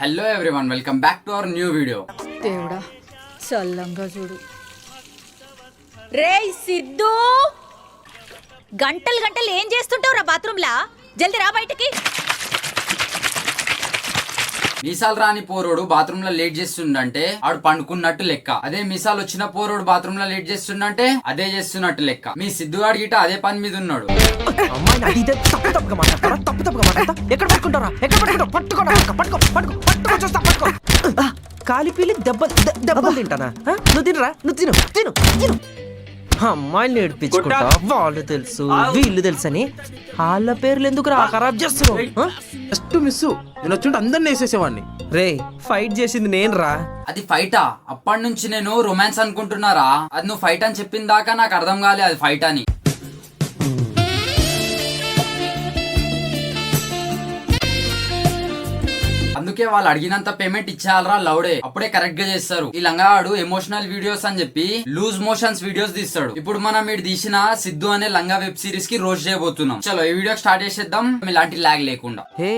Hello everyone, welcome back to our new video. దేవుడా చల్లంగా చూడు. రేయ్ సిద్ధు, గంటలు గంటలు ఏం చేస్తుంటావు రా బాత్రూంలా? జల్ది రా బయటికి. మీసాలు రాని పోరోడు బాత్రూమ్ లో లేట్ చేస్తుండంటే ఆడు పండుకున్నట్టు లెక్క. అదే మీసాలు వచ్చిన పోరోడు బాత్రూమ్ లో లేట్ చేస్తుండంటే అదే చేస్తున్నట్టు లెక్క. మీ సిద్ధుగాడి గిట అదే పని మీద ఉన్నాడు. కాలిపీలి దెబ్బలు తింటానా? నువ్వు తినరా? నువ్వు తిను తిను తిను. అమ్మాయిలు నేర్పించుకుంటా, వాళ్ళు తెలుసు వీళ్ళు తెలుసు అని వాళ్ళ పేర్లు ఎందుకు రా ఖరాబ్ చేస్తున్నావు? జస్ట్ మిస్ నేను వచ్చి అందరిని వేసేసేవాడిని. రే, ఫైట్ చేసింది నేను రా. అది ఫైటా? అప్పటి నుంచి నేను రొమాన్స్ అనుకుంటున్నారా? అది నువ్వు ఫైట్ అని చెప్పిన దాకా నాకు అర్థం కాలే అది ఫైట్ అని. అందుకే వాళ్ళు అడిగినంత పేమెంట్ ఇచ్చేయాలరా లౌడే, అప్పుడే కరెక్ట్ గా చేస్తారు. ఈ లంగాడు ఎమోషనల్ వీడియోస్ అని చెప్పి లూజ్ మోషన్స్ వీడియోస్ తీస్తాడు. ఇప్పుడు మనం ఇటు తీసిన సిద్ధు అనే లంగా వెబ్ సిరీస్ కి రోస్ట్ చేయబోతున్నాం. చలో ఈ వీడియో స్టార్ట్ చేసేద్దాం ఇలాంటి లాగ్ లేకుండా. హే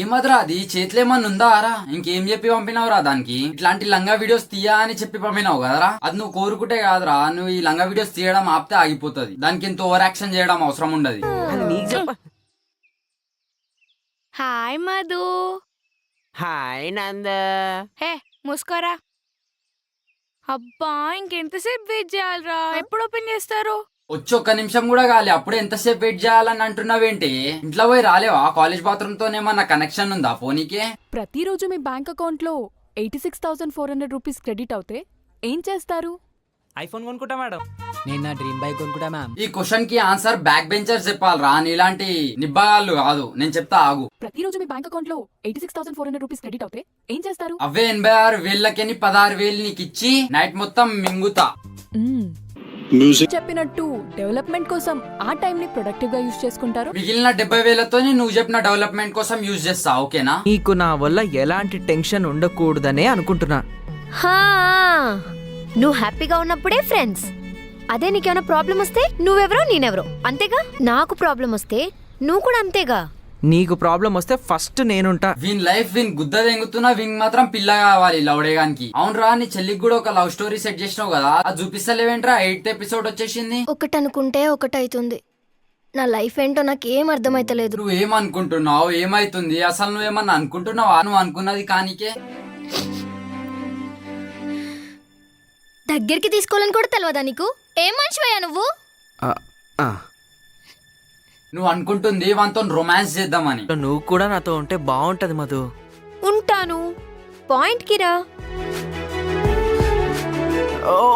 ఏమద్రా అది చేతిలో ఏమన్నా ఉందా రా? ఇంకేం చెప్పి పంపినావురా దానికి? ఇట్లాంటి లంగా వీడియోస్ తీయా అని చెప్పి పంపినావు కదరా? అది నువ్వు కోరుకుంటే కాదురా, నువ్వు ఈ లంగా వీడియోస్ తీయడం ఆపితే ఆగిపోతుంది. దానికి ఎంత ఓవర్ యాక్షన్ చేయడం అవసరం ఉండదు. హాయ్ మధు. హాయ్ నంద. హే మూసుకోరా. అబ్బా ఇంకెంతసేపు వెయిట్ చేయాలరా? ఎప్పుడు ఓపెన్ చేస్తారు? వచ్చి ఒక్క నిమిషం కూడా కాలే, అప్పుడే ఎంతసేపు వెయిట్ చేయాలని అంటున్నావేంటి? ఇంట్లో పోయి రాలేవా? కాలేజ్ బాత్రూమ్ తోనేమన్నా కనెక్షన్ ఉందా ఫోనీకి? ప్రతిరోజు మీ బ్యాంక్ అకౌంట్ లో 86,400 రూపీస్ క్రెడిట్ అవుతే ఏం చేస్తారు? ఐఫోన్ కొనుక్కుంటా మేడం. నేను నా డ్రీమ్ బైక్ కొనుక్కుంటా మ్యామ్. ఈ క్వశ్చన్ కి ఆన్సర్ బ్యాక్ బెంచర్స్ చెప్పాలరా, నీలాంటి నిబ్బాగాళ్ళు కాదు. నేను చెప్తా ఆగు. ప్రతిరోజు మీ బ్యాంక్ అకౌంట్ లో 86,400 రూపీస్ క్రెడిట్ అవుతే ఏం చేస్తారు? అవే 86,000 16,000 నీకు ఇచ్చి నైట్ మొత్తం మింగుతా. చెప్పినట్టు డెవలప్మెంట్ కోసం ఆ టైం ని ప్రొడక్టివ్ గా యూజ్ చేసుకుంటారు. మిగిలిన 70,000తో నువ్వు చెప్పిన డెవలప్మెంట్ కోసం యూజ్ చేస్తా, ఓకేనా? నీకు నా వల్ల ఎలాంటి టెన్షన్ ఉండకూడదనే అనుకుంటున్నా. హా, నువ్వు హ్యాపీగా ఉన్నప్పుడే ఫ్రెండ్స్. అదే నీకేమైనా ప్రాబ్లం వస్తే నువ్వెవరో నేనెవరో, అంతేగా? నాకు ప్రాబ్లం వస్తే నువ్వు కూడా అంతేగా. నీకు ప్రాబ్లం వస్తే ఫస్ట్ నేనుంటా. వీన్ లైఫ్ వీన్ గుద్ద తెంగుతున్నా, వీన్ మాత్రం పిల్ల కావాలి లౌడేగానికి. అవునరా, నీ చెల్లికి కూడా ఒక లవ్ స్టోరీ సెట్ చేసినావు కదా, అది చూపిస్తలేవేంట్రా? 8th ఎపిసోడ్ వచ్చేసింది. ఒకటి అనుకుంటే ఒకటైతుంది. నా లైఫ్ ఏంటో నాకేం అర్థమైతలేదు. నువ్వు ఏమనుకుంటున్నావు? ఏమైతుంది అసలు? నువ్వేమన్నా అనుకుంటున్నావా? నువ్వు అనుకున్నది కానికే దగ్గరికి తీసుకోవాలని కూడా తెలియదా నీకు? ఏం మనిషివయ్యా నువ్వు? నువ్వు అనుకుంటుంది వాంతో రొమాన్స్ చేద్దామని. నువ్వు కూడా నాతో ఉంటే బాగుంటది మధు. ఉంటాను, పాయింట్ కి రా.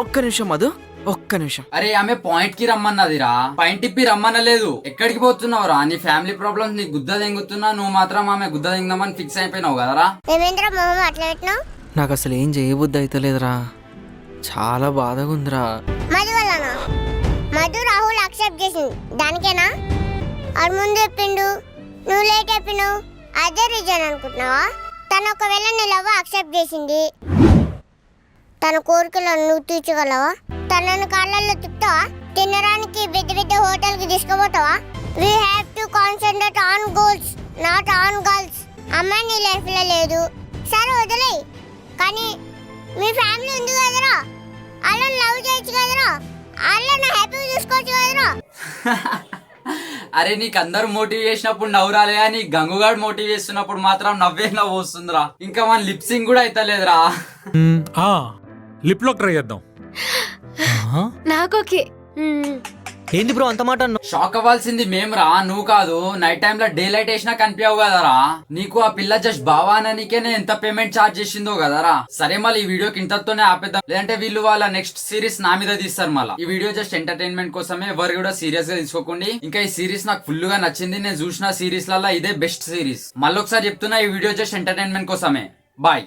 ఒక్క నిమిషం మధు, ఒక్క నిమిషం. అరే ఆమె పాయింట్ కి రమ్మన్నదిరా, పాయింట్ ఇప్పి రమ్మనలేదు. ఎక్కడికి పోతున్నావురా? నీ ఫ్యామిలీ ప్రాబ్లమ్స్ నీ గుద్ద తెంగుతున్నా, నువ్వు మాత్రం ఆమె గుద్ద తెంగమని ఫిక్స్ అయిపోయినావు కదరా? నాకు అసలు ఏం చేయబుద్ధి అయితలేదురా, చాలా బాధగా ఉందిరా. మధు రాహుల్ అక్సెప్ట్ చేసింది దానికేనా? అది ముందు చెప్పిండు, నువ్వు లేట్ చెప్పినావు. అదే రీజన్ అనుకుంటున్నావా? తను ఒకవేళ నీ లవ్ అక్సెప్ట్ చేసింది, తన కోరికలను నువ్వు తీర్చగలవా? తనను కాళ్ళల్లో తిప్పుతావా? తినడానికి పెద్ద పెద్ద హోటల్ కి తీసుకుపోతావా? We have to concentrate on goals, not on girls. అమ్మాయి నీ లైఫ్ లో లేదు, సరే వదిలేయి. కానీ మీ ఫ్యామిలీ ఉంది కదరా, వాళ్ళని లవ్ చేయొచ్చు కదరా, వాళ్ళని హ్యాపీగా చూసుకోవచ్చు కదరా. అరే నీకు అందరు మోటివ్ చేసినప్పుడు నవ్వు రాలే, అని గంగుగాడు మోటివ్ చేస్తున్నప్పుడు మాత్రం నవ్వే నవ్వు వస్తుందిరా. ఇంకా మన లిప్సింగ్ కూడా అయితలేదురా. లిప్ లాక్ ట్రై చేద్దాం. నాకోకే. ఏంది బ్రో అంత మాట అన్నావు? షాక్ అవ్వాల్సింది మేమ్రా, నువ్వు కాదు. నైట్ టైమ్ లో డే లైట్ వేసినా కనిపించవు కదరా. నీకు ఆ పిల్ల జస్ట్ బావాననికే నేను ఎంత పేమెంట్ చార్జ్ చేసిందో కదరా. సరే మళ్ళీ ఈ వీడియోకి ఇంతతోనే ఆపేద్దాం, లేదంటే వీళ్ళు వాళ్ళ నెక్స్ట్ సిరీస్ నా మీద తీస్తారు. మళ్ళీ ఈ వీడియో జస్ట్ ఎంటర్టైన్మెంట్ కోసమే, ఎవరు కూడా సీరియస్ గా తీసుకోకండి. ఇంకా ఈ సిరీస్ నాకు ఫుల్ గా నచ్చింది, నేను చూసిన సిరీస్ లలో ఇదే బెస్ట్ సిరీస్. మళ్ళీ ఒకసారి చెప్తున్నా, ఈ వీడియో జస్ట్ ఎంటర్టైన్మెంట్ కోసమే. బాయ్.